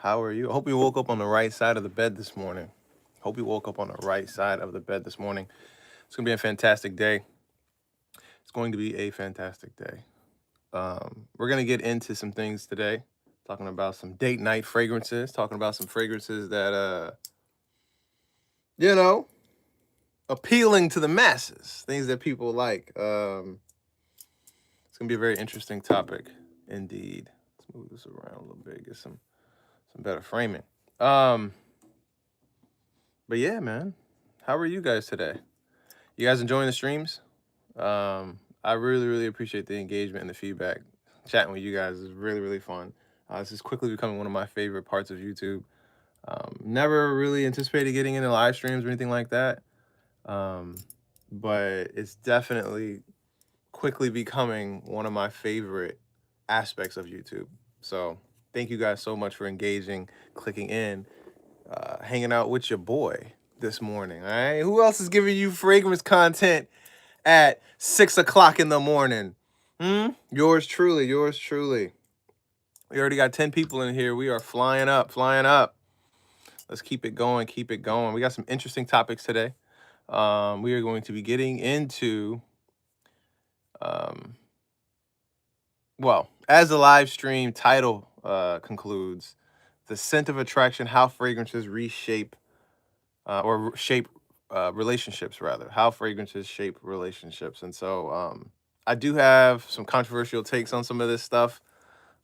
How are you? I hope you woke up on the right side of the bed this morning. Hope you woke up on the right side of the bed this morning. It's going to be a fantastic day. It's going to be a fantastic day. We're going to get into some things today, talking about some date night fragrances, talking about some fragrances that, you know, appealing to the masses, things that people like. It's going to be a very interesting topic indeed. Let's move this around a little bit, get some better framing. But yeah, man, how are you guys today? You guys enjoying the streams? I really appreciate the engagement and the feedback. Chatting with you guys is really fun. This is quickly becoming one of my favorite parts of YouTube. Never really anticipated getting into live streams or anything like that, but it's definitely quickly becoming one of my favorite aspects of YouTube. So thank you guys so much for engaging, clicking in, hanging out with your boy this morning. All right, who else is giving you fragrance content at 6 o'clock in the morning? Yours truly. We already got 10 people in here. We are flying up. Let's keep it going. We got some interesting topics today. We are going to be getting into, well, as the live stream title concludes, the scent of attraction, how fragrances reshape or shape relationships, rather. How fragrances shape relationships. And so I do have some controversial takes on some of this stuff.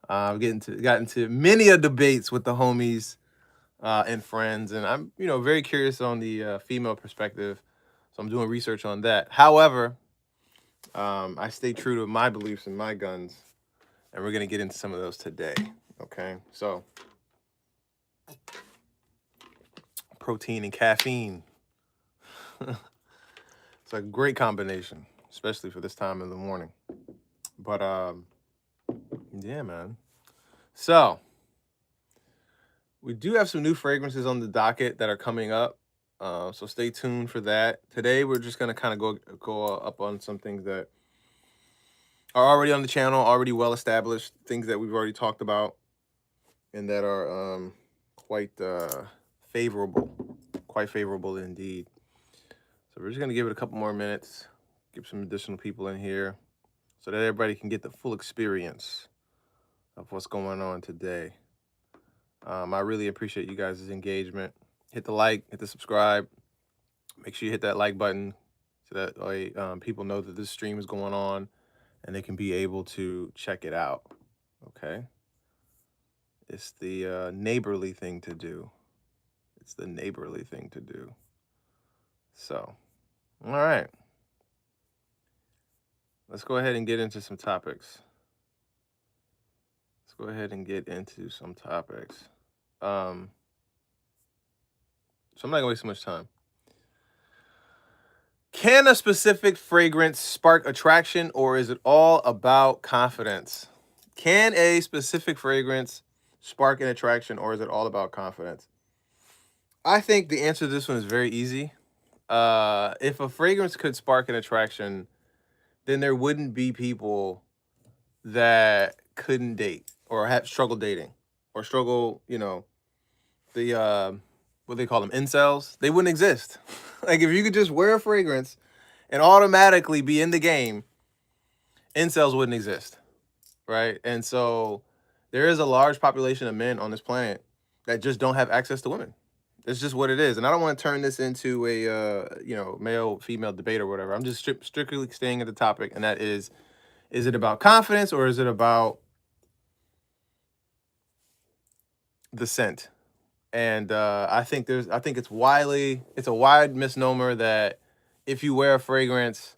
Got into many a debates with the homies and friends, and I'm very curious on the female perspective, so I'm doing research on that. However, I stay true to my beliefs and my guns, and we're gonna get into some of those today. Okay, so protein and caffeine. It's a great combination, especially for this time in the morning. But yeah, man. So we do have some new fragrances on the docket that are coming up. So stay tuned for that. Today we're just gonna kind of go up on some things that are already on the channel, already well established, things that we've already talked about, and that are quite favorable indeed. So we're just gonna give it a couple more minutes, get some additional people in here, so that everybody can get the full experience of what's going on today. I really appreciate you guys' engagement. Hit the like, hit the subscribe. Make sure you hit that like button so that way people know that this stream is going on and they can be able to check it out. Okay? It's the neighborly thing to do. So, all right. Let's go ahead and get into some topics. So I'm not gonna waste so much time. Can a specific fragrance spark attraction, or is it all about confidence? Can a specific fragrance spark an attraction, or is it all about confidence? I think the answer to this one is very easy. If a fragrance could spark an attraction, then there wouldn't be people that couldn't date or have struggle dating or struggle, the what they call them, incels. They wouldn't exist. Like if you could just wear a fragrance and automatically be in the game, incels wouldn't exist, right? And so there is a large population of men on this planet that just don't have access to women. It's just what it is. And I don't want to turn this into a male-female debate or whatever. I'm just strictly staying at the topic, and that is it about confidence or is it about the scent? And I think it's a wide misnomer that if you wear a fragrance,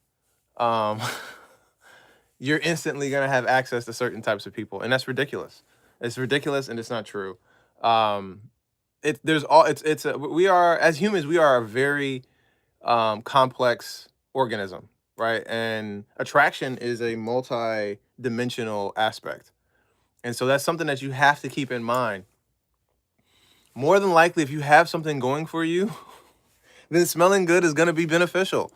you're instantly gonna have access to certain types of people, and that's ridiculous. It's ridiculous, and it's not true. We are, as humans, we are a very complex organism, right? And attraction is a multi-dimensional aspect, and so that's something that you have to keep in mind. More than likely, if you have something going for you, then smelling good is gonna be beneficial.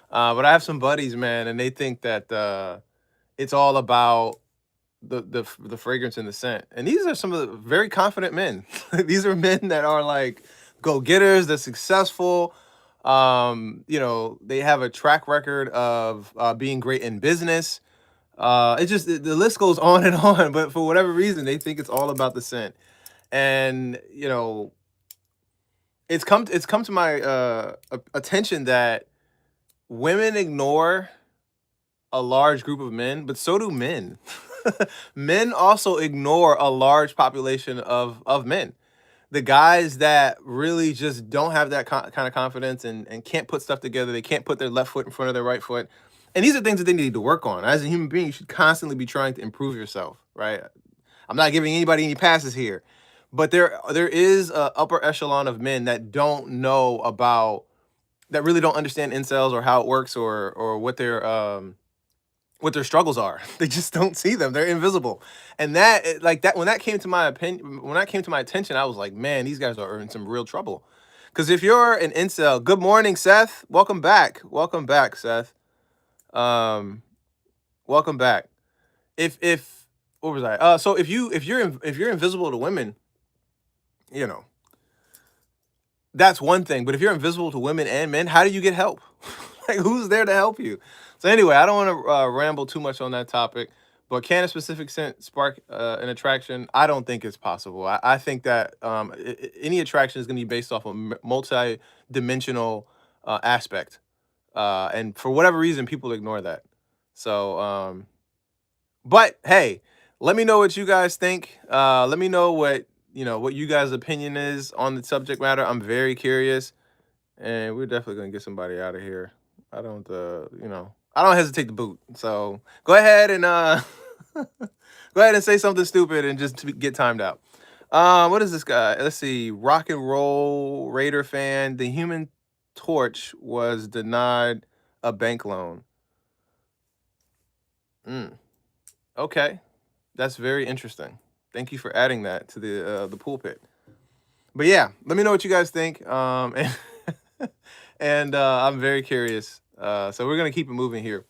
But I have some buddies, man, and they think that it's all about the fragrance and the scent. And these are some of the very confident men. These are men that are like go-getters, they're successful. You know, they have a track record of being great in business. The list goes on and on, but for whatever reason, they think it's all about the scent. And you know, it's come to my attention that women ignore a large group of men, but so do men. Men also ignore a large population of men. The guys that really just don't have that kind of confidence and can't put stuff together, they can't put their left foot in front of their right foot. And these are things that they need to work on. As a human being, you should constantly be trying to improve yourself, right? I'm not giving anybody any passes here, but there is a upper echelon of men that don't know about, that really don't understand incels or how it works, or what their struggles are. They just don't see them. They're invisible. And like that, when that came to my opinion, when that came to my attention, I was like, man, these guys are in some real trouble. Because if you're an incel, good morning, Seth. Welcome back. Welcome back, Seth. Um, welcome back. If what was I? So if you're invisible to women, you know, that's one thing. But if you're invisible to women and men, how do you get help? Like, who's there to help you? So anyway, I don't want to ramble too much on that topic. But can a specific scent spark an attraction? I don't think it's possible. I think that any attraction is going to be based off a multi-dimensional aspect, and for whatever reason, people ignore that. So, but hey, let me know what you guys think. Let me know what what you guys' opinion is on the subject matter. I'm very curious, and we're definitely gonna get somebody out of here. I don't, I don't hesitate to boot. So go ahead and go ahead and say something stupid and just to get timed out. What is this guy? Let's see. Rock and roll Raider fan. The Human Torch was denied a bank loan. Okay, that's very interesting. Thank you for adding that to the pulpit. But yeah, let me know what you guys think. And I'm very curious. So we're gonna keep it moving here.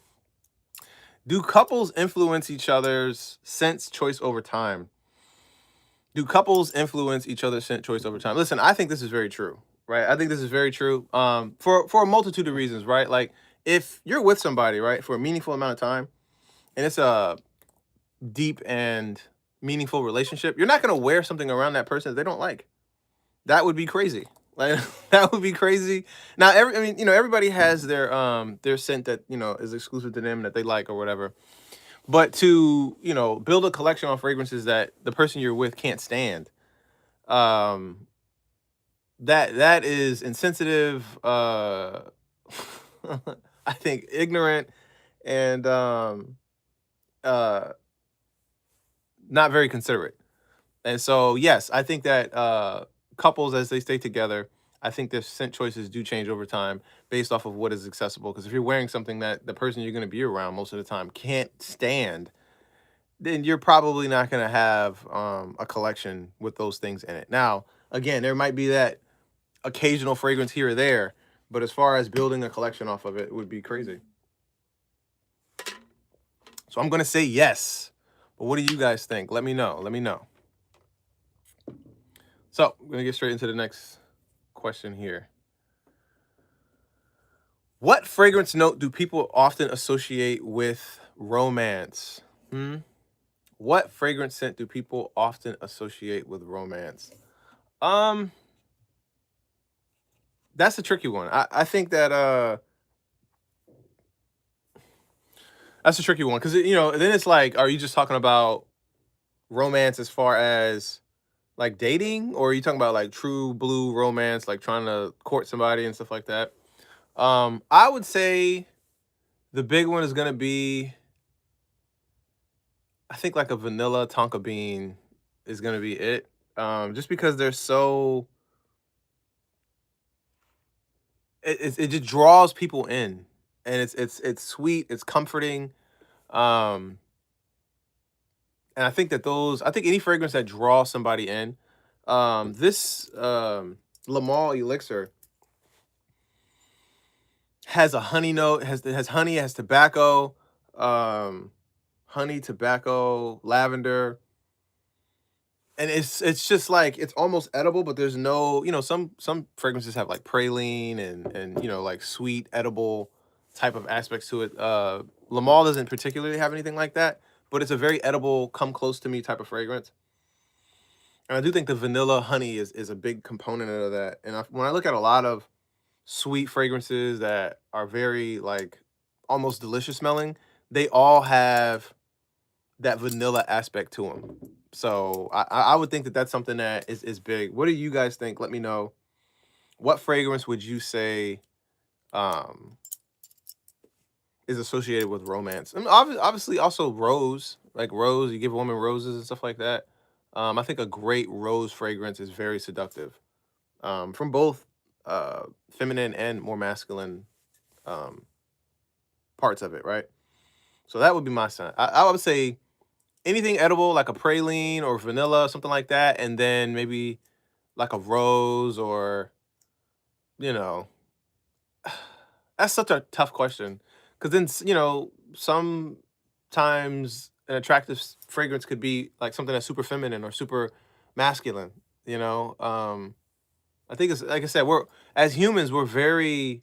Do couples influence each other's scent choice over time? Do couples influence each other's scent choice over time? Listen, I think this is very true, right? I think this is very true. For a multitude of reasons, right? Like if you're with somebody, right, for a meaningful amount of time, and it's a deep and meaningful relationship, you're not gonna wear something around that person that they don't like. That would be crazy. Like that would be crazy. Now, I mean, everybody has their scent that is exclusive to them that they like or whatever. But to build a collection of fragrances that the person you're with can't stand, um, that is insensitive. I think ignorant and uh, not very considerate. And so, yes, I think that couples, as they stay together, I think their scent choices do change over time based off of what is accessible. Because if you're wearing something that the person you're going to be around most of the time can't stand, then you're probably not going to have a collection with those things in it. Now, again, there might be that occasional fragrance here or there, but as far as building a collection off of it, would be crazy. So I'm going to say yes. But what do you guys think? Let me know. Let me know. So I'm going to get straight into the next question here. What fragrance note do people often associate with romance? What fragrance scent do people often associate with romance? That's a tricky one. I think that that's a tricky one because then it's like, are you just talking about romance as far as like dating, or are you talking about like true blue romance, like trying to court somebody and stuff like that? I would say the big one is gonna be, I think like a vanilla tonka bean is gonna be it. Just because they're so, it just draws people in, and it's sweet, it's comforting. Um, and I think that I think any fragrance that draws somebody in, this Lamal elixir has a honey note, has honey, has tobacco, honey, tobacco, lavender. And it's just like it's almost edible, but there's no, some fragrances have like praline and like sweet edible type of aspects to it. Lamal doesn't particularly have anything like that, but it's a very edible, come close to me type of fragrance. And I do think the vanilla honey is a big component of that. And when I look at a lot of sweet fragrances that are very like almost delicious smelling, they all have that vanilla aspect to them. So I would think that that's something that is big. What do you guys think? Let me know. What fragrance would you say um, is associated with romance? I mean, obviously, also rose, like rose. You give a woman roses and stuff like that. I think a great rose fragrance is very seductive, from both feminine and more masculine um, parts of it, right? So that would be my sign. I would say anything edible, like a praline or vanilla, something like that, and then maybe like a rose or, you know, that's such a tough question because then, sometimes an attractive fragrance could be like something that's super feminine or super masculine, you know? I think it's like I said, we're as humans, we're very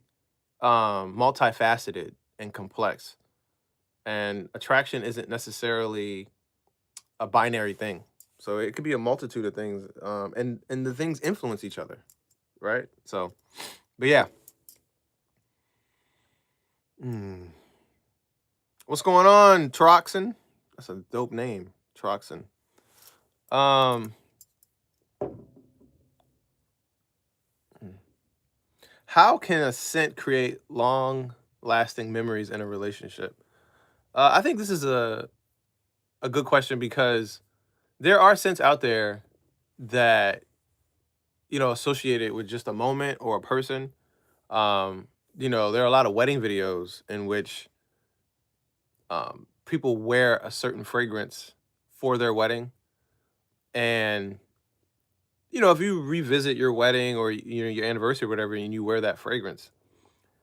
multifaceted and complex, and attraction isn't necessarily a binary thing. So it could be a multitude of things, and the things influence each other, right? So, but yeah, mm. What's going on, Troxin? That's a dope name, Troxin. Um, hmm. How can a scent create long-lasting memories in a relationship? I think this is a good question because there are scents out there that associate it with just a moment or a person. There are a lot of wedding videos in which people wear a certain fragrance for their wedding, and if you revisit your wedding or your anniversary or whatever, and you wear that fragrance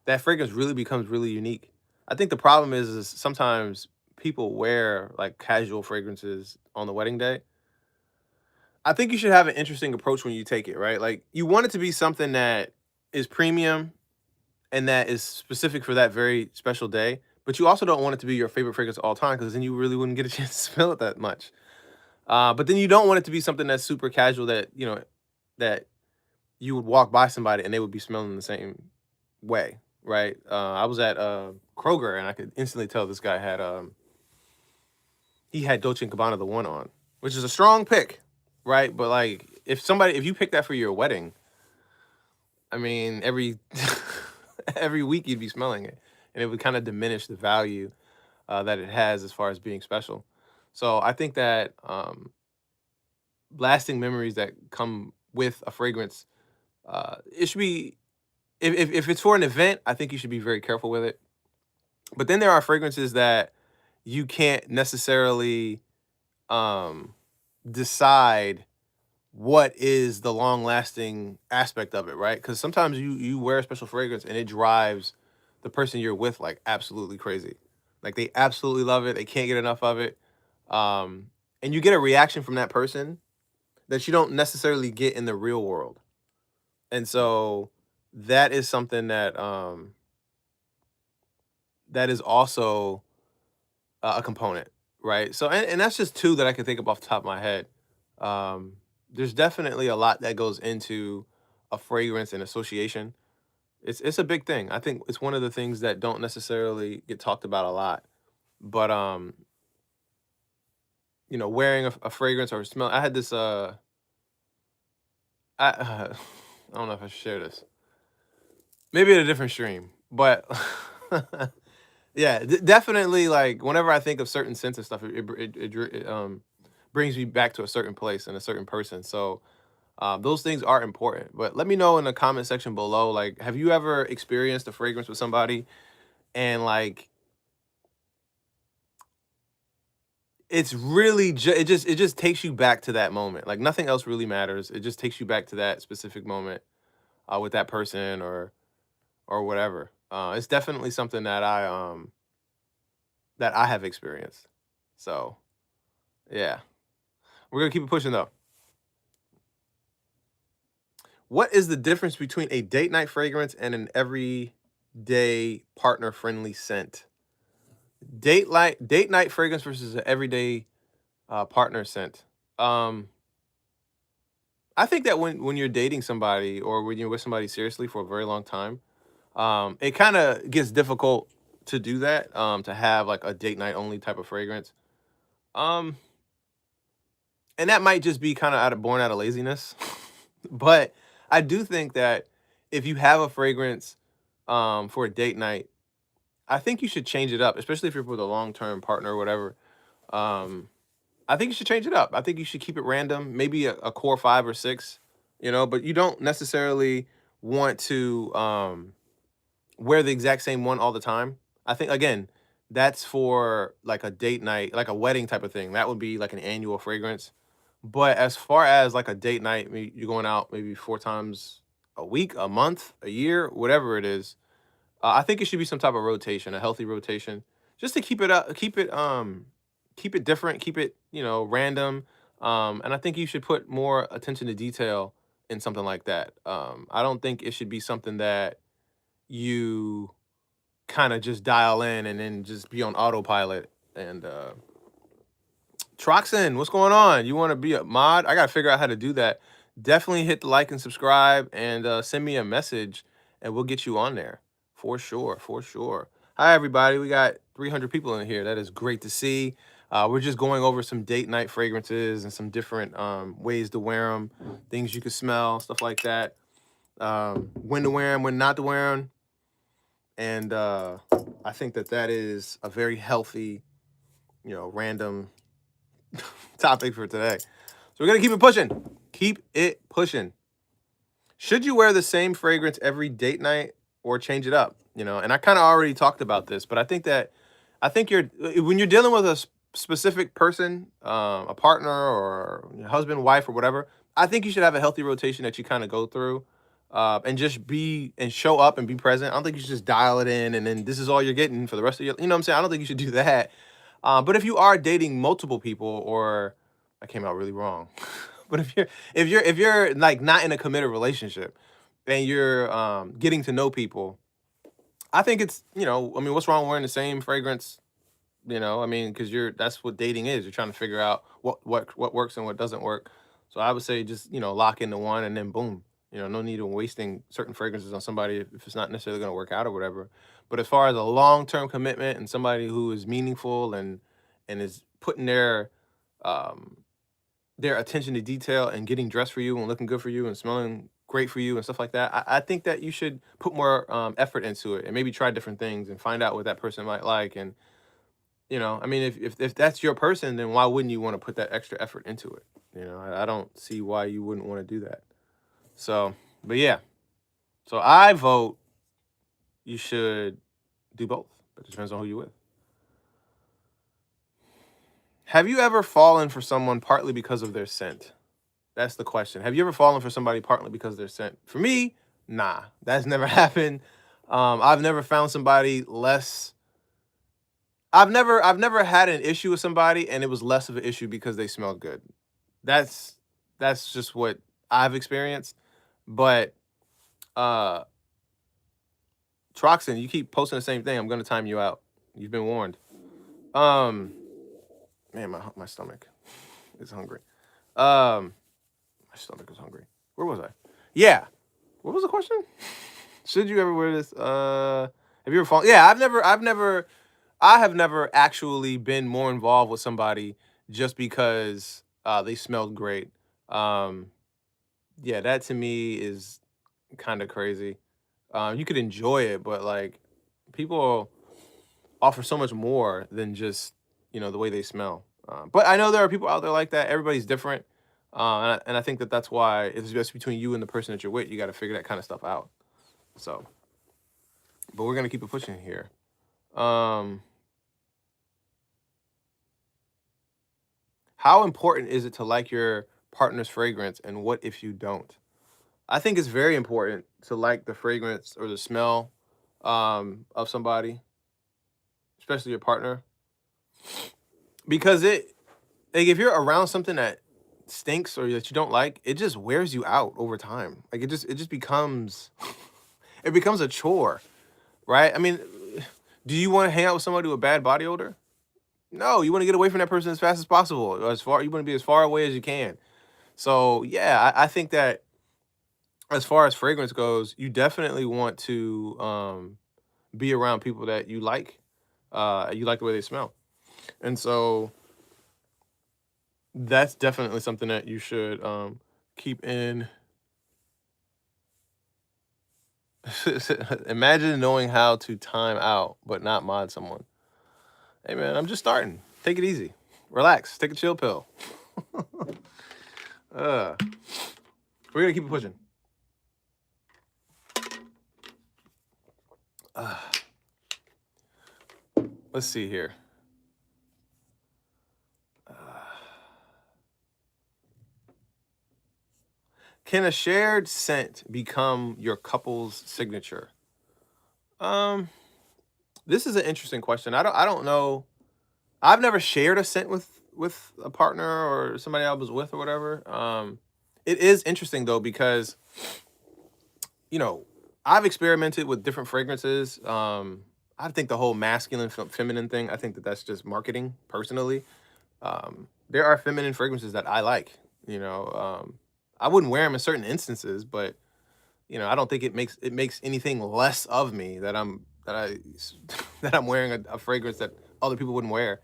really becomes really unique. I think the problem is sometimes people wear like casual fragrances on the wedding day. I think you should have an interesting approach when you take it, right? Like you want it to be something that is premium and that is specific for that very special day. But you also don't want it to be your favorite fragrance all time because then you really wouldn't get a chance to smell it that much. But then you don't want it to be something that's super casual that that you would walk by somebody and they would be smelling the same way, right? I was at Kroger and I could instantly tell this guy had he had Dolce and Gabbana the one on, which is a strong pick, right? But like if you pick that for your wedding, I mean every every week you'd be smelling it, and it would kind of diminish the value that it has as far as being special. So I think that lasting memories that come with a fragrance, it should be if it's for an event, I think you should be very careful with it. But then there are fragrances that you can't necessarily um, decide what is the long lasting aspect of it, right? Because sometimes you wear a special fragrance and it drives the person you're with like absolutely crazy. Like they absolutely love it. They can't get enough of it. Um, and you get a reaction from that person that you don't necessarily get in the real world. And so that is something that is also a component, right? So and that's just two that I can think of off the top of my head. Um, there's definitely a lot that goes into a fragrance and association. It's a big thing. I think it's one of the things that don't necessarily get talked about a lot. But wearing a fragrance or smell. I had this I don't know if I should share this. Maybe in a different stream, but yeah, definitely. Like whenever I think of certain scents and stuff, it brings me back to a certain place and a certain person. So those things are important. But let me know in the comment section below. Like, have you ever experienced a fragrance with somebody and like it's really it just takes you back to that moment. Like nothing else really matters. It just takes you back to that specific moment with that person or whatever. It's definitely something that I have experienced. So yeah, we're gonna keep it pushing though. What is the difference between a date night fragrance and an everyday partner friendly scent? Date night fragrance versus an everyday partner scent. Um, I think that when you're dating somebody or when you're with somebody seriously for a very long time, it kind of gets difficult to do that. To have like a date night only type of fragrance. Um, and that might just be kind of born out of laziness, but I do think that if you have a fragrance for a date night, I think you should change it up, especially if you're with a long term partner or whatever. Um, I think you should change it up. I think you should keep it random, maybe a core 5 or 6, but you don't necessarily want to wear the exact same one all the time. I think again, that's for like a date night, like a wedding type of thing. That would be like an annual fragrance. But as far as like a date night, you're going out maybe 4 times a week, a month, a year, whatever it is. I think it should be some type of rotation, a healthy rotation, just to keep it up, keep it different, keep it random. And I think you should put more attention to detail in something like that. I don't think it should be something that you kind of just dial in and then just be on autopilot. And Troxin, what's going on? You want to be a mod? I got to figure out how to do that. Definitely hit the like and subscribe and send me a message and we'll get you on there for sure. For sure. Hi, everybody. We got 300 people in here. That is great to see. We're just going over some date night fragrances and some different ways to wear them, things you can smell, stuff like that. When to wear them, when not to wear them. And I think that is a very healthy, random topic for today. So we're going to keep it pushing. Keep it pushing. Should you wear the same fragrance every date night or change it up? And I kind of already talked about this, but I think when you're dealing with a specific person, a partner or your husband, wife, or whatever, I think you should have a healthy rotation that you kind of go through and just be and show up and be present. I don't think you should just dial it in and then this is all you're getting for the rest of your, what I'm saying? I don't think you should do that. But if you are dating multiple people, or I came out really wrong, but if you're like not in a committed relationship and you're getting to know people, I think it's what's wrong wearing the same fragrance? Because that's what dating is. You're trying to figure out what works and what doesn't work. So I would say just lock into one and then boom. No need in wasting certain fragrances on somebody if it's not necessarily going to work out or whatever. But as far as a long-term commitment and somebody who is meaningful and is putting um, their attention to detail and getting dressed for you and looking good for you and smelling great for you and stuff like that, I think that you should put more effort into it and maybe try different things and find out what that person might like. And if that's your person, then why wouldn't you want to put that extra effort into it? I don't see why you wouldn't want to do that. So, but yeah. So I vote you should do both, but it depends on who you're with. Have you ever fallen for someone partly because of their scent? That's the question. Have you ever fallen for somebody partly because of their scent? For me, nah, that's never happened. I've never found somebody less. I've never had an issue with somebody and it was less of an issue because they smelled good. That's that's just what I've experienced. But uh Troxin, you keep posting the same thing. I'm gonna time you out. You've been warned. Um Man, my stomach is hungry. Um my stomach is hungry. Where was I? Yeah. What was the question? Should you ever wear this? Have you ever fallen? Yeah, I have never actually been more involved with somebody just because they smelled great. Um, yeah, that to me is kind of crazy. You could enjoy it, but like people offer so much more than just the way they smell. But I know there are people out there like that. Everybody's different, and I think that's why it's just between you and the person that you're with. You got to figure that kind of stuff out. So, but we're gonna keep it pushing here. Um, how important is it to like your partner's fragrance, and what if you don't? I think it's very important to like the fragrance or the smell of somebody, especially your partner. because like if you're around something that stinks or that you don't like, it just wears you out over time. Like it just becomes it becomes a chore, right? I mean, do you want to hang out with somebody with bad body odor? No, you want to get away from that person as fast as possible. As far you want to be as far away as you can. So yeah, I think that as far as fragrance goes, you definitely want to be around people that you like. You like the way they smell, and so that's definitely something that you should keep in. Imagine knowing how to time out but not mod someone. Hey man, I'm just starting. Take it easy. Relax. Take a chill pill. uh, we're gonna keep it pushing. Uh, let's see here. Can a shared scent become your couple's signature? Um, this is an interesting question. I don't know. I've never shared a scent with a partner or somebody I was with or whatever. It is interesting though because you know I've experimented with different fragrances. I think the whole masculine feminine thing. I think that that's just marketing. Personally, there are feminine fragrances that I like. You know, I wouldn't wear them in certain instances, but you know, I don't think it makes anything less of me that I that I'm wearing a fragrance that other people wouldn't wear.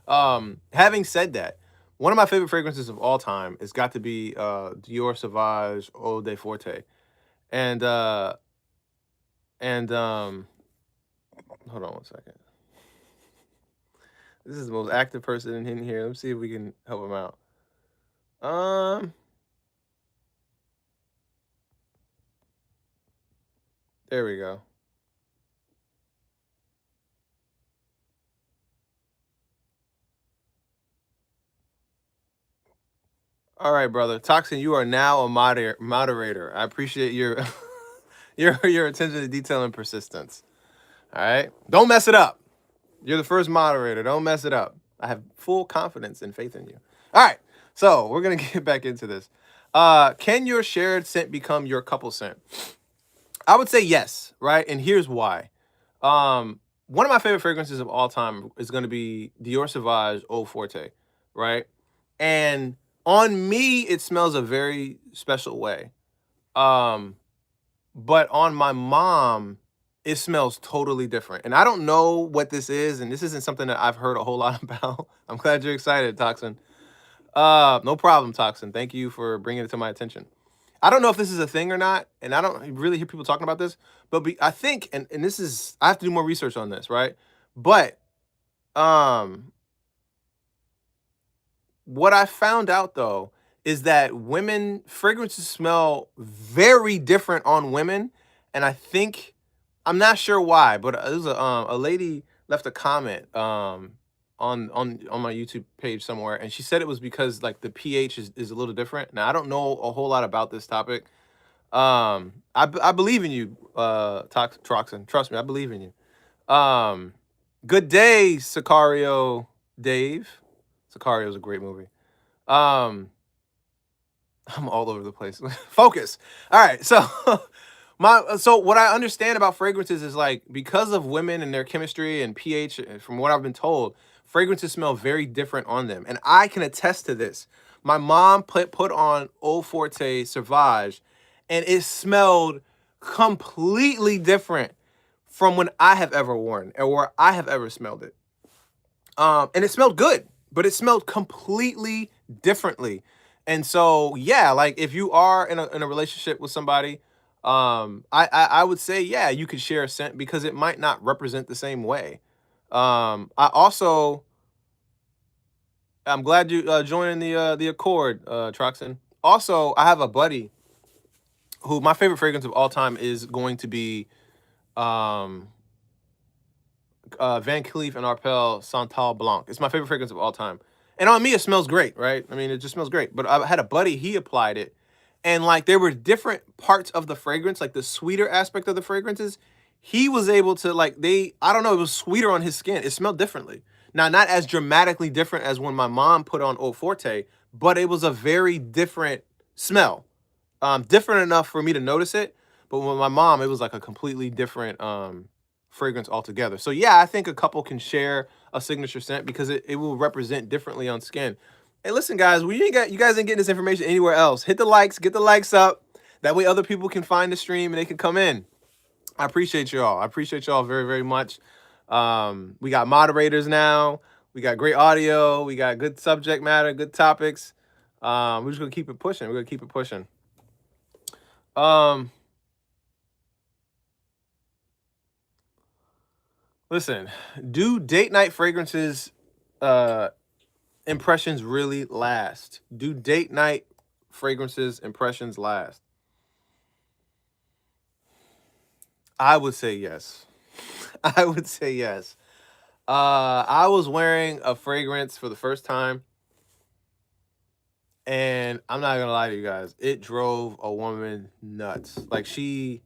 Having said that, one of my favorite fragrances of all time has got to be Dior Sauvage Eau de Forte. And and hold on one second. This is the most active person in here. Let's see if we can help him out. Um, there we go. All right, brother. Toxin, you are now a moderator. I appreciate your your attention to detail and persistence. All right. Don't mess it up. You're the first moderator. Don't mess it up. I have full confidence and faith in you. All right. So we're gonna get back into this. Can your shared scent become your couple scent? I would say yes, right? And here's why. One of my favorite fragrances of all time is gonna be Dior Sauvage Eau Forte, right? And on me, it smells a very special way. Um, but on my mom, it smells totally different. And I don't know what this is, and this isn't something that I've heard a whole lot about. I'm glad you're excited, Toxin. No problem, Toxin. Thank you for bringing it to my attention. I don't know if this is a thing or not, and I don't really hear people talking about this, but I think, and this is, I have to do more research on this, right? But um, what I found out though is that women fragrances smell very different on women, and I think I'm not sure why, but there's a lady left a comment on my YouTube page somewhere, and she said it was because like the pH is a little different. Now I don't know a whole lot about this topic. I believe in you, Troxin. Trust me, I believe in you. Good day, Sicario Dave. Sicario is a great movie. Um, I'm all over the place. Focus. All right. So so what I understand about fragrances is like because of women and their chemistry and pH, from what I've been told, fragrances smell very different on them. And I can attest to this. My mom put on Eau Forte Sauvage and it smelled completely different from when I have ever worn or where I have ever smelled it. And it smelled good, but it smelled completely differently. And so, yeah, like if you are in a relationship with somebody, I would say, yeah, you could share a scent because it might not represent the same way. I also, I'm glad you joining the Accord, Troxin. Also, I have a buddy who my favorite fragrance of all time is going to be um Van Cleef and Arpels Santal Blanc. It's my favorite fragrance of all time. And on me, it smells great, right? I mean, it just smells great. But I had a buddy, he applied it. And like there were different parts of the fragrance, like the sweeter aspect of the fragrances. He was able to like I don't know, it was sweeter on his skin. It smelled differently. Now, not as dramatically different as when my mom put on Eau Forte, but it was a very different smell. Different enough for me to notice it, but with my mom, it was like a completely different fragrance altogether. So yeah, I think a couple can share a signature scent because it will represent differently on skin. Hey, listen, guys, you guys ain't getting this information anywhere else. Hit the likes, get the likes up. That way other people can find the stream and they can come in. I appreciate y'all. I appreciate y'all very, very much. We got moderators now. We got great audio. We got good subject matter, good topics. We're just gonna keep it pushing. We're gonna keep it pushing. Listen, do date night fragrances impressions really last? Do date night fragrances impressions last? I would say yes. I would say yes. I was wearing a fragrance for the first time, and I'm not gonna lie to you guys, it drove a woman nuts. Like she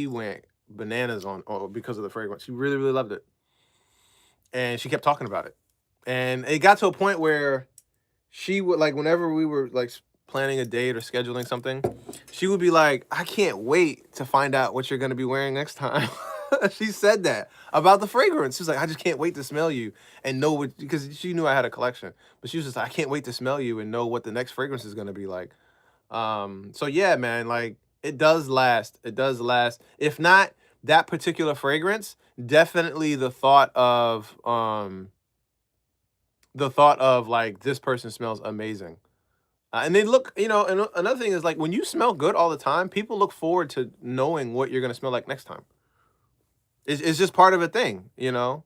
went bananas on because of the fragrance. She really, really loved it. And she kept talking about it. And it got to a point where she would, like, whenever we were like planning a date or scheduling something, she would be like, I can't wait to find out what you're gonna be wearing next time. She said that about the fragrance. She's like, I just can't wait to smell you and know what, because she knew I had a collection, but she was just like, I can't wait to smell you and know what the next fragrance is gonna be like. So yeah, man, like it does last. It does last. If not that particular fragrance, definitely the thought of like this person smells amazing. And they look, you know, and another thing is like when you smell good all the time, people look forward to knowing what you're gonna smell like next time. It's just part of a thing, you know.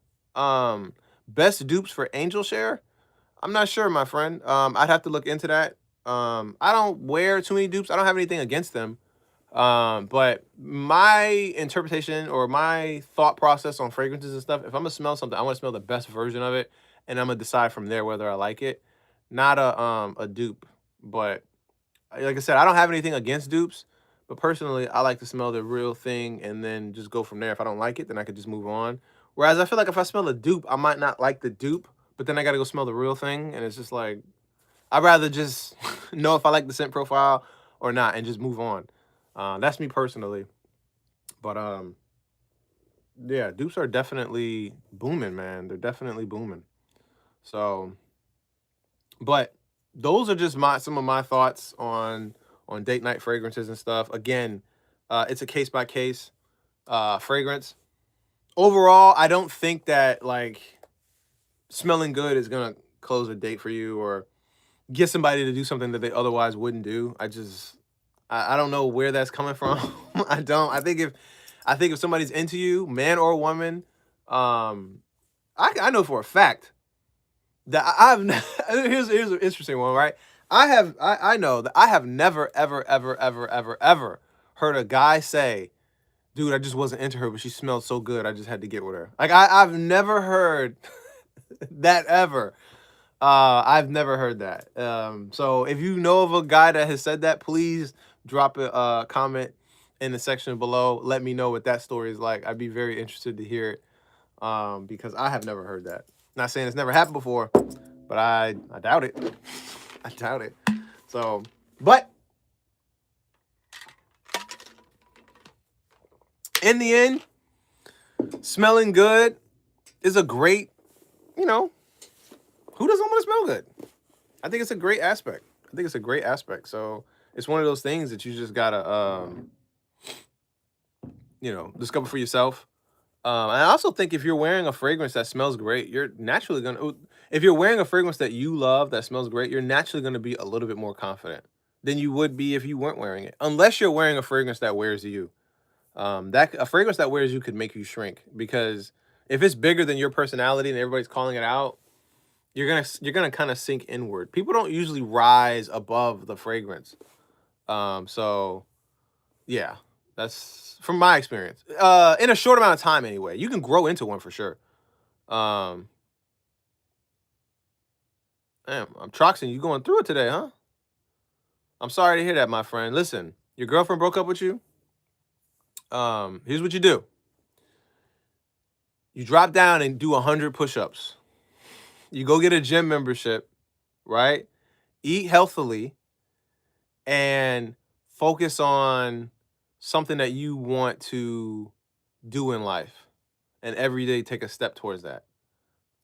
Best dupes for Angel Share? I'm not sure, my friend. I'd have to look into that. I don't wear too many dupes. I don't have anything against them. But my interpretation or my thought process on fragrances and stuff, if I'm gonna smell something, I want to smell the best version of it, and I'm gonna decide from there whether I like it. Not a dupe, but like I said, I don't have anything against dupes, but personally, I like to smell the real thing and then just go from there. If I don't like it, then I could just move on. Whereas I feel like if I smell a dupe, I might not like the dupe, but then I gotta go smell the real thing, and it's just like I'd rather just know if I like the scent profile or not and just move on. That's me personally. But yeah, dupes are definitely booming, man. They're definitely booming. So, but those are just some of my thoughts on date night fragrances and stuff. Again, it's a case by case fragrance. Overall, I don't think that like smelling good is gonna close a date for you or get somebody to do something that they otherwise wouldn't do. I don't know where that's coming from. I don't. I think if somebody's into you, man or woman, I know for a fact that I've here's an interesting one, right? I know that I have never ever heard a guy say, dude, I just wasn't into her, but she smelled so good, I just had to get with her. Like I've never heard that ever. I've never heard that. So if you know of a guy that has said that, please drop a comment in the section below. Let me know what that story is like. I'd be very interested to hear it. Because I have never heard that. Not saying it's never happened before, but I doubt it. I doubt it. So, but in the end, smelling good is a great, you know, who doesn't want to smell good? I think it's a great aspect. I think it's a great aspect. So it's one of those things that you just gotta, you know, discover for yourself. And I also think if you're wearing a fragrance that smells great, you're naturally gonna. If you're wearing a fragrance that you love that smells great, you're naturally gonna be a little bit more confident than you would be if you weren't wearing it. Unless you're wearing a fragrance that wears you. That a fragrance that wears you could make you shrink because if it's bigger than your personality and everybody's calling it out, you're gonna kind of sink inward. People don't usually rise above the fragrance. So yeah, that's from my experience. In a short amount of time anyway. You can grow into one for sure. Damn, I'm Troxin, you going through it today, huh? I'm sorry to hear that, my friend. Listen, your girlfriend broke up with you. Here's what you do. You drop down and do 100 push-ups. You go get a gym membership, right? Eat healthily and focus on something that you want to do in life, and every day take a step towards that.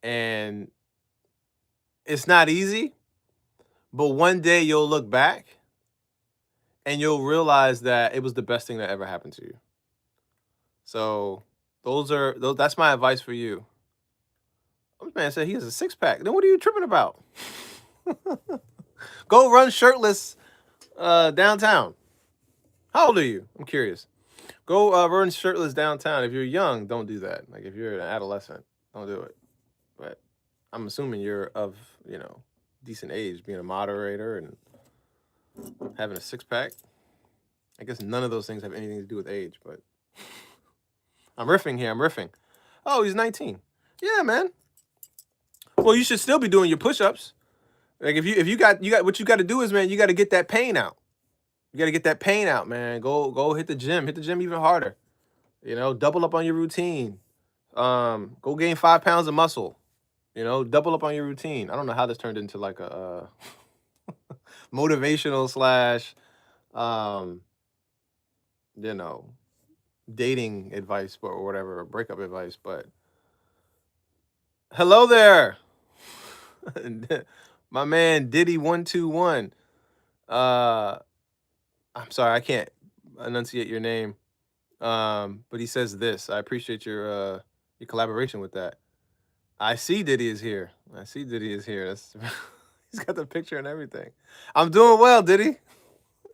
And it's not easy, but one day you'll look back and you'll realize that it was the best thing that ever happened to you. So that's my advice for you. This man said he has a six-pack. Then what are you tripping about? Go run shirtless downtown. How old are you? I'm curious. Go run shirtless downtown. If you're young, don't do that. Like if you're an adolescent, don't do it. But I'm assuming you're of, decent age, being a moderator and having a six-pack. I guess none of those things have anything to do with age, but I'm riffing here. I'm riffing. Oh, he's 19. Yeah, man. Well, you should still be doing your push-ups. Like if you got what you got to do is, man, you got to get that pain out. You got to get that pain out, man. Go hit the gym. Hit the gym even harder. Double up on your routine. Go gain 5 pounds of muscle. Double up on your routine. I don't know how this turned into like a motivational slash, dating advice or whatever, or breakup advice. But hello there, my man Diddy121. I'm sorry, I can't enunciate your name. But he says this. I appreciate your collaboration with that. I see Diddy is here. That's he's got the picture and everything. I'm doing well, Diddy.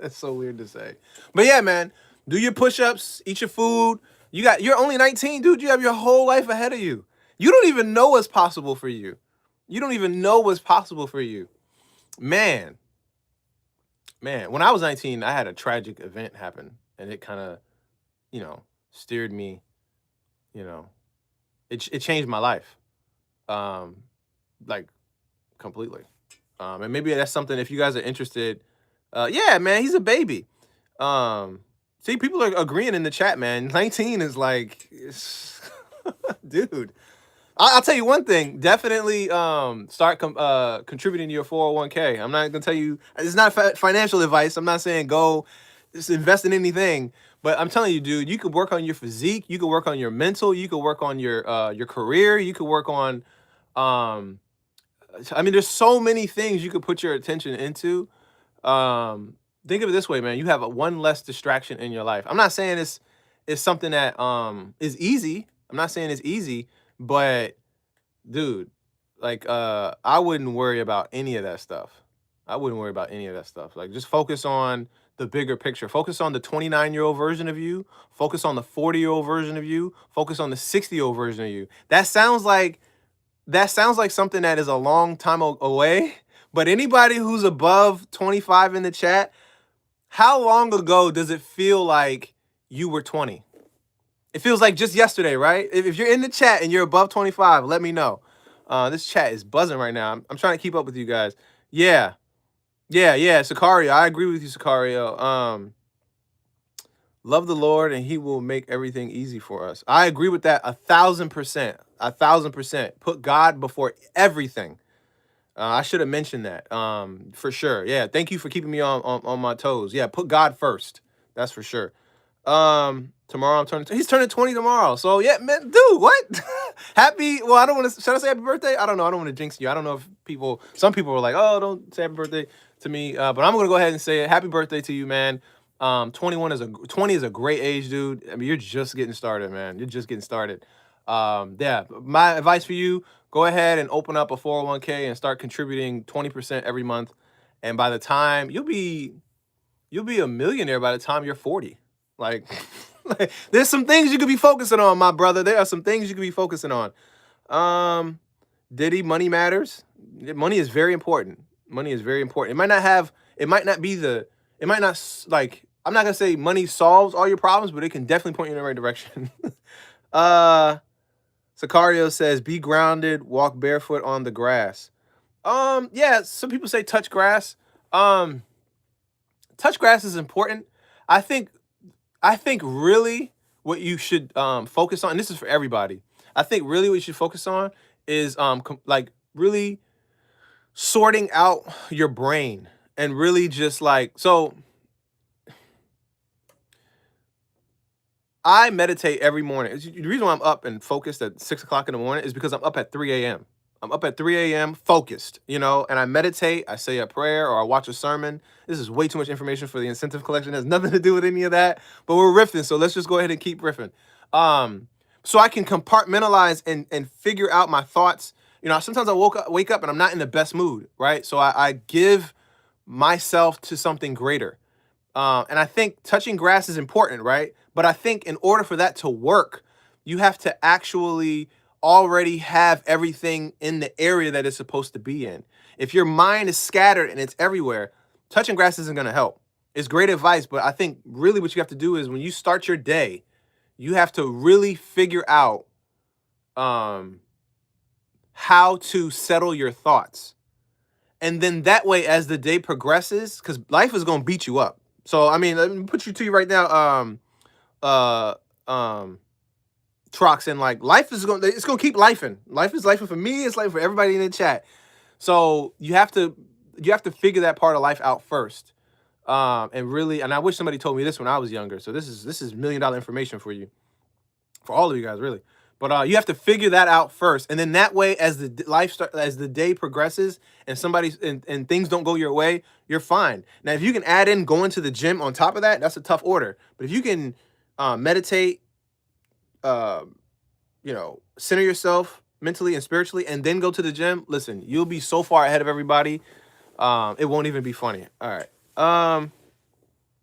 That's so weird to say. But yeah, man, do your push-ups, eat your food. You're only 19, dude. You have your whole life ahead of you. You don't even know what's possible for you. You don't even know what's possible for you. Man, when I was 19, I had a tragic event happen, and it kind of, steered me, it changed my life. Like completely. And maybe that's something, if you guys are interested. Yeah, man, he's a baby. See, people are agreeing in the chat, man. 19 is like, dude. I'll tell you one thing. Definitely start contributing to your 401k. I'm not gonna tell you. It's not financial advice. I'm not saying go just invest in anything. But I'm telling you, dude, you could work on your physique. You could work on your mental. You could work on your career. You could work on. There's so many things you could put your attention into. Think of it this way, man. You have one less distraction in your life. I'm not saying it's something that is easy. I'm not saying it's easy, but dude, like I wouldn't worry about any of that stuff. Like just focus on the bigger picture. Focus on the 29-year-old version of you. Focus on the 40-year-old version of you. Focus on the 60-year-old version of you. That sounds like something that is a long time away. But anybody who's above 25 in the chat, how long ago does it feel like you were 20? It feels like just yesterday, right? If you're in the chat and you're above 25, let me know. This chat is buzzing right now. I'm trying to keep up with you guys. Yeah. Sicario, I agree with you, Sicario. Love the Lord and he will make everything easy for us. I agree with that 1,000%. 1,000%. Put God before everything. I should have mentioned that for sure. Yeah, thank you for keeping me on my toes. Yeah, put God first. That's for sure. Tomorrow he's turning 20 tomorrow. So yeah, man, dude, what? Well, I don't want to, should I say happy birthday? I don't know. I don't want to jinx you. I don't know if some people were like, oh, don't say happy birthday to me. But I'm going to go ahead and say it. Happy birthday to you, man. 20 is a great age, dude. I mean, you're just getting started, man. You're just getting started. Yeah, my advice for you, go ahead and open up a 401k and start contributing 20% every month. And by the time you'll be a millionaire by the time you're 40. Like, there's some things you could be focusing on, my brother. There are some things you could be focusing on. Diddy, money matters. Money is very important. Money is very important. I'm not gonna say money solves all your problems, but it can definitely point you in the right direction. Sicario says, be grounded, walk barefoot on the grass. Yeah, some people say touch grass. Touch grass is important. I think really what you should focus on, and this is for everybody. I think really what you should focus on is really sorting out your brain and really just like, so I meditate every morning. The reason why I'm up and focused at 6 o'clock in the morning is because I'm up at 3 a.m. I'm up at 3 a.m. focused, and I meditate, I say a prayer, or I watch a sermon. This is way too much information for the InScentive Collection. It has nothing to do with any of that, but we're riffing, so let's just go ahead and keep riffing. So I can compartmentalize and figure out my thoughts. Sometimes I wake up and I'm not in the best mood, right? So I give myself to something greater. And I think touching grass is important, right? But I think in order for that to work, you have to actually already have everything in the area that it's supposed to be in. If your mind is scattered and it's everywhere, touching grass isn't going to help. It's great advice, but I think really what you have to do is when you start your day, you have to really figure out how to settle your thoughts. And then that way, as the day progresses, because life is going to beat you up. So, I mean, let me put you to you right now, Trox, and like life is it's gonna keep lifing. Life is lifing for me, it's life for everybody in the chat. So you have to figure that part of life out first. And I wish somebody told me this when I was younger. So this is $1 million information for you. For all of you guys, really. But you have to figure that out first. And then that way, as the day progresses and and things don't go your way, you're fine. Now, if you can add in going to the gym on top of that, that's a tough order. But if you can meditate, center yourself mentally and spiritually, and then go to the gym, listen, you'll be so far ahead of everybody. It won't even be funny. All right.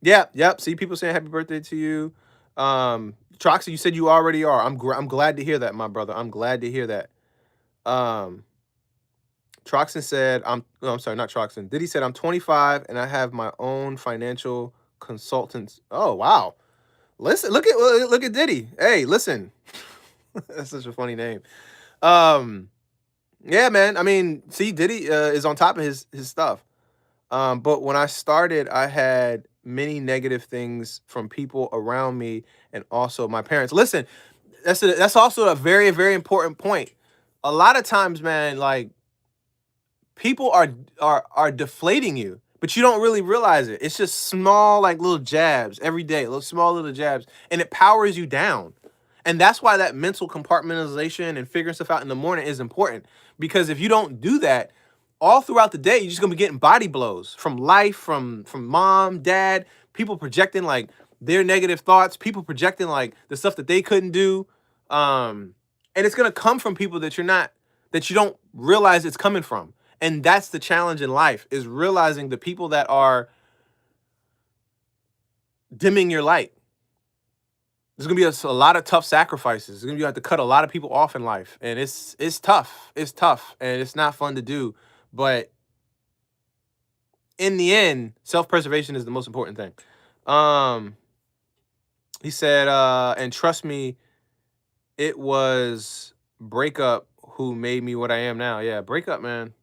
Yep. See people saying happy birthday to you. Troxy, you said you already are. I'm glad to hear that, my brother. I'm glad to hear that. Troxon said, I'm sorry, not Troxon. Diddy said, I'm 25 and I have my own financial consultants. Oh, wow. Listen, look at Diddy. Hey, listen. That's such a funny name. Yeah, man. I mean, see, Diddy is on top of his stuff. But when I started, I had many negative things from people around me and also my parents. Listen, that's also a very, very important point. A lot of times, man, like people are deflating you, but you don't really realize it. It's just small, like little jabs every day, small little jabs, and it powers you down. And that's why that mental compartmentalization and figuring stuff out in the morning is important. Because if you don't do that, all throughout the day, you're just gonna be getting body blows from life, from mom, dad, people projecting like their negative thoughts, people projecting like the stuff that they couldn't do. And it's gonna come from people that you don't realize it's coming from. And that's the challenge in life, is realizing the people that are dimming your light. There's gonna be a lot of tough sacrifices. You have to cut a lot of people off in life, and it's tough. It's tough, and it's not fun to do. But in the end, self-preservation is the most important thing. He said, and trust me, it was breakup who made me what I am now. Yeah, breakup, man.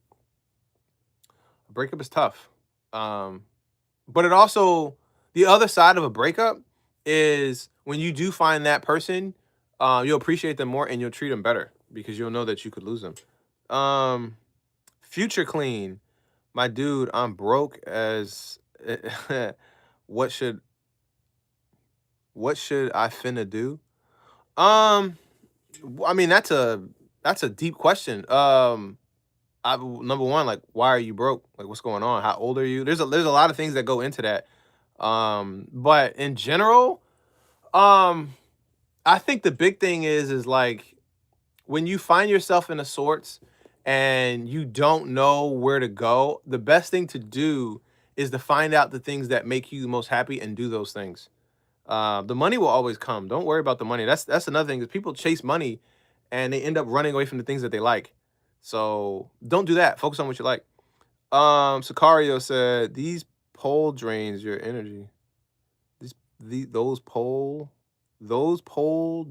Breakup is tough. But it also, the other side of a breakup is when you do find that person, you'll appreciate them more and you'll treat them better because you'll know that you could lose them. Future Clean, my dude, I'm broke as what should I finna do? I mean, that's a deep question. Number one, like, why are you broke? Like, what's going on? How old are you? There's a lot of things that go into that. But in general, I think the big thing is like when you find yourself in a sorts and you don't know where to go, the best thing to do is to find out the things that make you the most happy and do those things. The money will always come. Don't worry about the money. That's another thing, is people chase money and they end up running away from the things that they like. So don't do that. Focus on what you like. Sicario said, these pole drains your energy. Those pole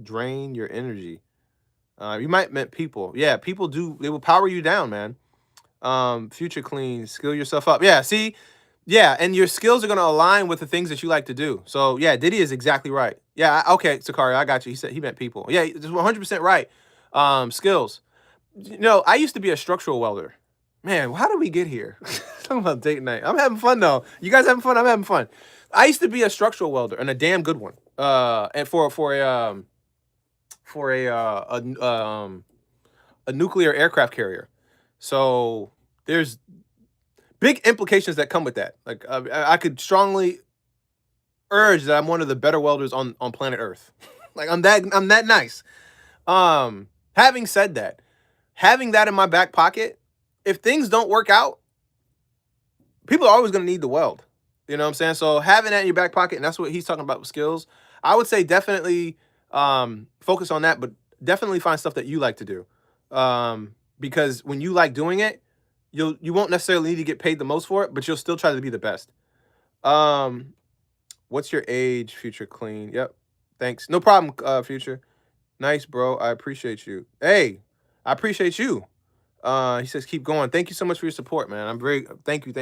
drain your energy. You might meant people. Yeah, people do. They will power you down, man. Future Clean, skill yourself up. Yeah, see? Yeah, and your skills are going to align with the things that you like to do. So, yeah, Diddy is exactly right. Yeah, okay, Sicario, I got you. He said he meant people. Yeah, just 100% right. Skills. You know, I used to be a structural welder. Man, how did we get here? Talking about date night. I'm having fun though. You guys having fun? I'm having fun. I used to be a structural welder and a damn good one. And for a nuclear aircraft carrier. So there's big implications that come with that. Like I could strongly urge that I'm one of the better welders on planet Earth. Like I'm that nice. Having said that, having that in my back pocket, if things don't work out, people are always going to need to weld. You know what I'm saying? So having that in your back pocket, and that's what he's talking about with skills, I would say definitely focus on that, but definitely find stuff that you like to do. Because when you like doing it, you won't necessarily need to get paid the most for it, but you'll still try to be the best. What's your age, Future Clean? Yep. Thanks. No problem, Future. Nice, bro. I appreciate you. Hey, I appreciate you. He says, keep going. Thank you so much for your support, man. I'm very, thank you.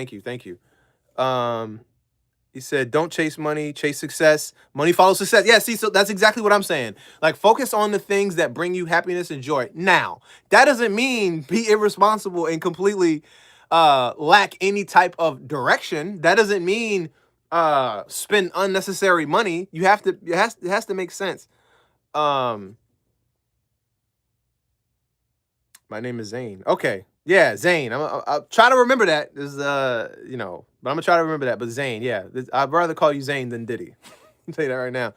He said, don't chase money, chase success. Money follows success. Yeah, see, so that's exactly what I'm saying. Like, focus on the things that bring you happiness and joy. Now, that doesn't mean be irresponsible and completely lack any type of direction. That doesn't mean spend unnecessary money. It has to make sense. My name is Zane. Okay. Yeah, Zane. I'll try to remember that. This is, but I'm gonna try to remember that. But Zane, yeah, I'd rather call you Zane than Diddy. I'll tell you that right now.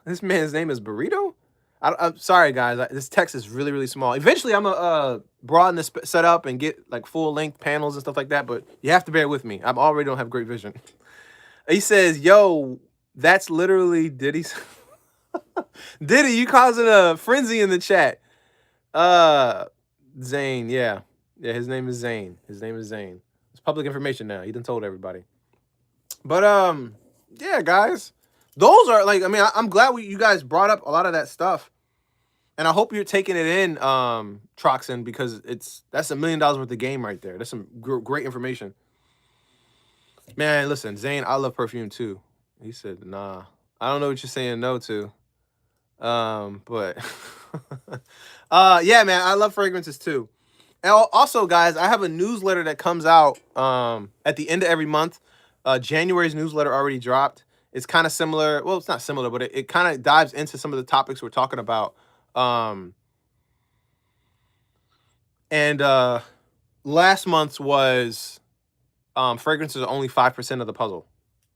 This man's name is Burrito. I'm sorry, guys. This text is really, really small. Eventually, I'm gonna broaden this setup and get like full length panels and stuff like that. But you have to bear with me. I already don't have great vision. He says, "Yo, that's literally Diddy's." Diddy, you causing a frenzy in the chat. Zane, yeah. Yeah, his name is Zane. It's public information now. He done told everybody. But yeah, guys. Those are like, I mean, I'm glad you guys brought up a lot of that stuff. And I hope you're taking it in, Troxin, because that's $1 million worth of game right there. That's some great information. Man, listen, Zane, I love perfume too. He said, nah. I don't know what you're saying no to. But yeah, man, I love fragrances too. And also, guys, I have a newsletter that comes out at the end of every month. January's newsletter already dropped. It's kind of similar. Well, it's not similar, but it kind of dives into some of the topics we're talking about. And last month's was fragrances are only 5% of the puzzle.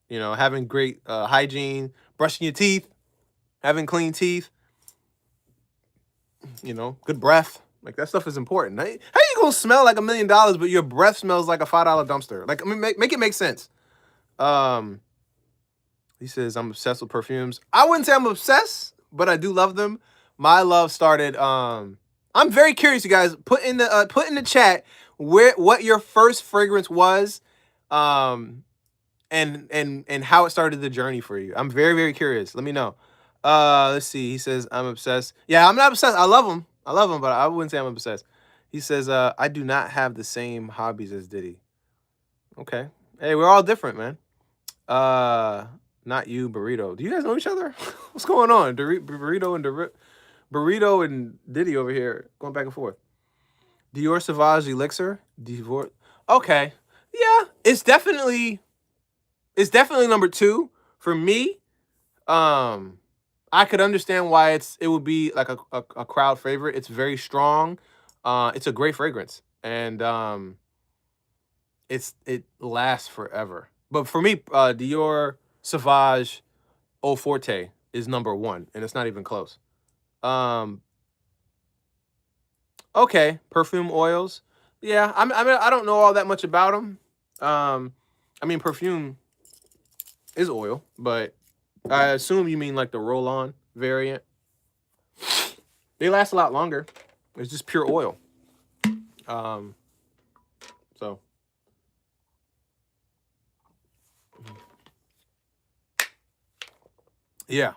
You know, having great hygiene, brushing your teeth, having clean teeth, you know, good breath. Like, that stuff is important. How you gonna smell like $1 million, but your breath smells like a $5 dumpster? Like, I mean, make it make sense. He says, I'm obsessed with perfumes. I wouldn't say I'm obsessed, but I do love them. My love started, I'm very curious, you guys. Put in the chat what your first fragrance was, and how it started the journey for you. I'm very, very curious. Let me know. Let's see. He says, I'm obsessed. Yeah, I'm not obsessed. I love him, but I wouldn't say I'm obsessed. He says, I do not have the same hobbies as Diddy. Okay. Hey, we're all different, man. Not you, Burrito. Do you guys know each other? What's going on? Burrito and Diddy over here going back and forth. Dior Sauvage Elixir. Dior. Okay. Yeah, it's definitely number 2 for me. I could understand why it would be like a crowd favorite. It's very strong. It's a great fragrance, and it lasts forever. But for me, Dior Sauvage Eau Forte is number 1, and it's not even close. Okay, perfume oils. Yeah, I mean, I don't know all that much about them. I mean, perfume is oil, but I assume you mean like the roll-on variant. They last a lot longer. It's just pure oil. So. Yeah.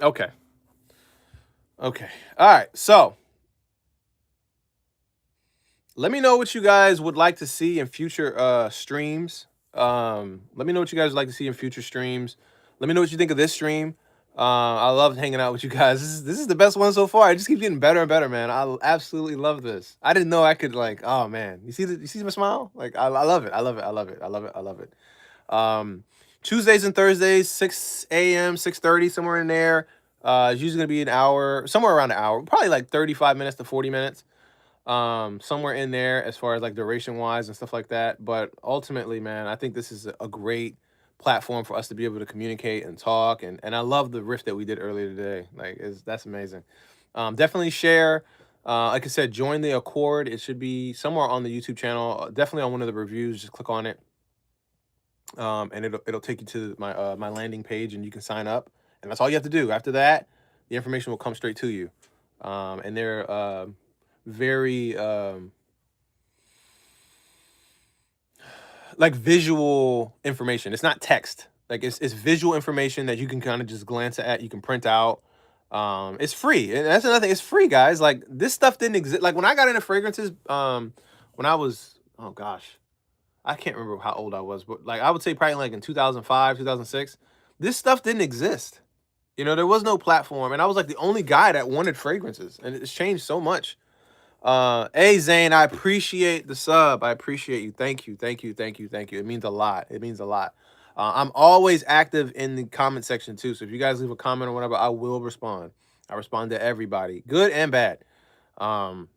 Okay. Okay. All right. So, let me know what you guys would like to see in future streams. Let me know what you guys would like to see in future streams. Let me know what you think of this stream. I loved hanging out with you guys. This is the best one so far. It just keeps getting better and better, man. I absolutely love this. I didn't know I could like. Oh man, you see my smile? Like I love it. I love it. I love it. I love it. I love it. Tuesdays and Thursdays, 6 a.m., 6:30, somewhere in there. It's usually gonna be an hour, somewhere around an hour, probably like 35 minutes to 40 minutes. Somewhere in there as far as like duration wise and stuff like that. But ultimately, man, I think this is a great platform for us to be able to communicate and talk. And I love the riff that we did earlier today. Like, that's amazing. Definitely share. Like I said, join the Accord. It should be somewhere on the YouTube channel. Definitely on one of the reviews. Just click on it, and it'll take you to my landing page, and you can sign up. And that's all you have to do. After that, the information will come straight to you. And they're very like visual information. It's not text. Like it's visual information that you can kind of just glance at. You can print out. It's free. And that's another thing. It's free, guys. Like this stuff didn't exist. Like when I got into fragrances, when I was, oh gosh, I can't remember how old I was, but like I would say probably like in 2005, 2006, this stuff didn't exist. You know, there was no platform, and I was like the only guy that wanted fragrances, and it's changed so much. Hey Zane, I appreciate the sub. I appreciate you. Thank you. Thank you. Thank you. Thank you. It means a lot. It means a lot. I'm always active in the comment section too. So if you guys leave a comment or whatever, I will respond. I respond to everybody, good and bad. But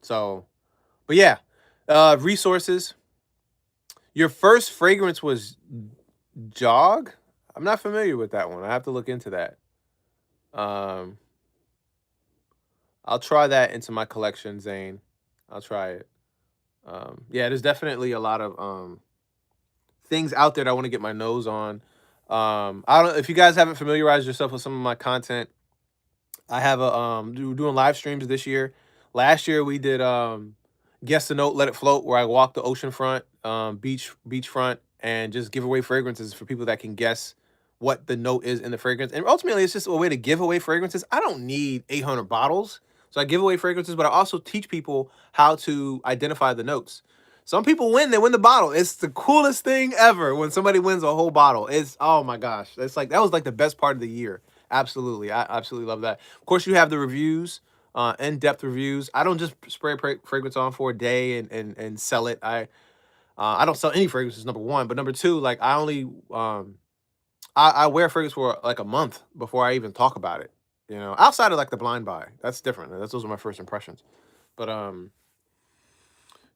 yeah, resources. Your first fragrance was Jog. I'm not familiar with that one. I have to look into that. I'll try that into my collection, Zane. I'll try it. Yeah, there's definitely a lot of things out there that I want to get my nose on. I don't, if you guys haven't familiarized yourself with some of my content, I have a doing live streams this year. Last year we did Guess the Note, Let It Float, where I walk the oceanfront, beachfront, and just give away fragrances for people that can guess what the note is in the fragrance. And ultimately, it's just a way to give away fragrances. I don't need 800 bottles. So I give away fragrances, but I also teach people how to identify the notes. Some people win, they win the bottle. It's the coolest thing ever when somebody wins a whole bottle. It's, oh my gosh. It's like, that was like the best part of the year. Absolutely. I absolutely love that. Of course, you have the reviews, in-depth reviews. I don't just spray fragrance on for a day and sell it. I don't sell any fragrances, number one. But number two, like I only, I wear fragrance for like a month before I even talk about it. You know, outside of like the blind buy, that's different. Those are my first impressions. But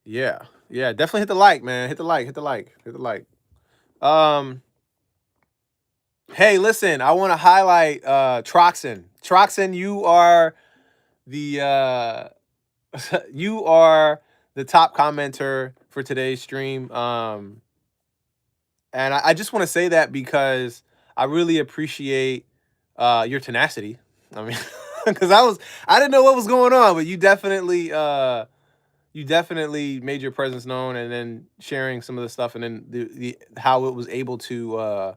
yeah, definitely hit the like, man. Hit the like, hit the like, hit the like. Hey, listen, I want to highlight Troxin. Troxin, you are the you are the top commenter for today's stream. And I just want to say that because I really appreciate your tenacity. I mean, because I didn't know what was going on, but you definitely made your presence known, and then sharing some of the stuff, and then the how it was able to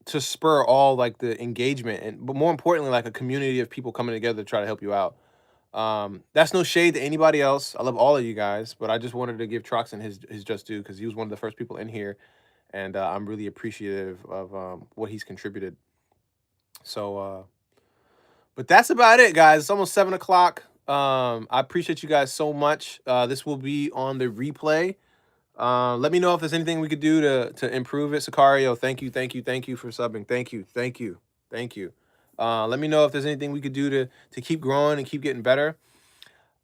spur all like the engagement, and but more importantly, like a community of people coming together to try to help you out. That's no shade to anybody else. I love all of you guys, but I just wanted to give Troxin his just due because he was one of the first people in here, and I'm really appreciative of what he's contributed. So, but that's about it, guys. It's almost 7 o'clock. I appreciate you guys so much. This will be on the replay. Let me know if there's anything we could do to improve it. Sicario, thank you for subbing. Thank you. Let me know if there's anything we could do to keep growing and keep getting better.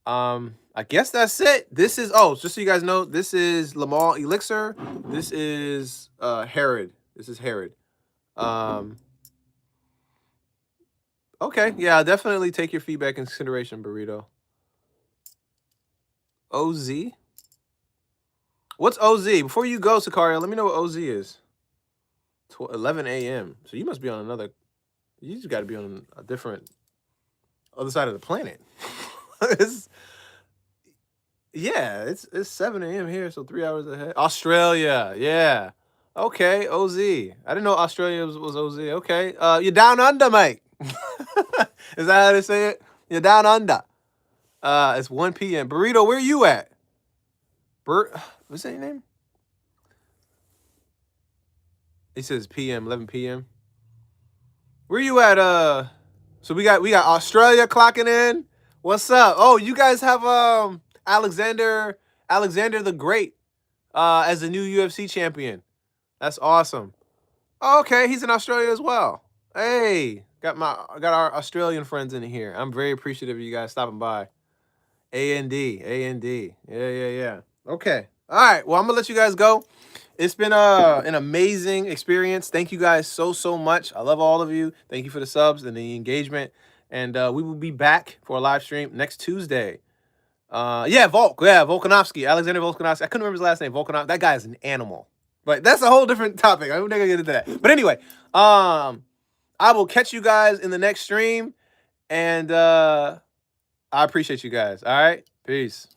I guess that's it. This is, oh, just so you guys know, this is Lamal Elixir. This is Herod. Okay, yeah, I'll definitely take your feedback in consideration, Burrito. OZ? What's OZ? Before you go, Sicario, let me know what OZ is. 11 a.m. So you must be on another, you just got to be on a different, other side of the planet. It's 7 a.m. here, so 3 hours ahead. Australia, yeah. Okay, OZ. I didn't know Australia was OZ. Okay, you're down under, mate. Is that how they say it? You're down under. It's 1 p.m. Burrito, where you at? What's that your name? He says PM, 11 p.m. Where you at? So we got Australia clocking in. What's up? Oh, you guys have Alexander the Great as the new UFC champion. That's awesome. Oh, okay, he's in Australia as well. Hey, got our Australian friends in here. I'm very appreciative of you guys stopping by. A&D. Yeah. Okay. All right. Well, I'm gonna let you guys go. It's been an amazing experience. Thank you guys so much. I love all of you. Thank you for the subs and the engagement. And we will be back for a live stream next Tuesday. Yeah, Volkanovski, Alexander Volkanovski. I couldn't remember his last name. Volkanovski. That guy is an animal. But that's a whole different topic. I'm not gonna get into that. But anyway, I will catch you guys in the next stream. And I appreciate you guys. All right. Peace.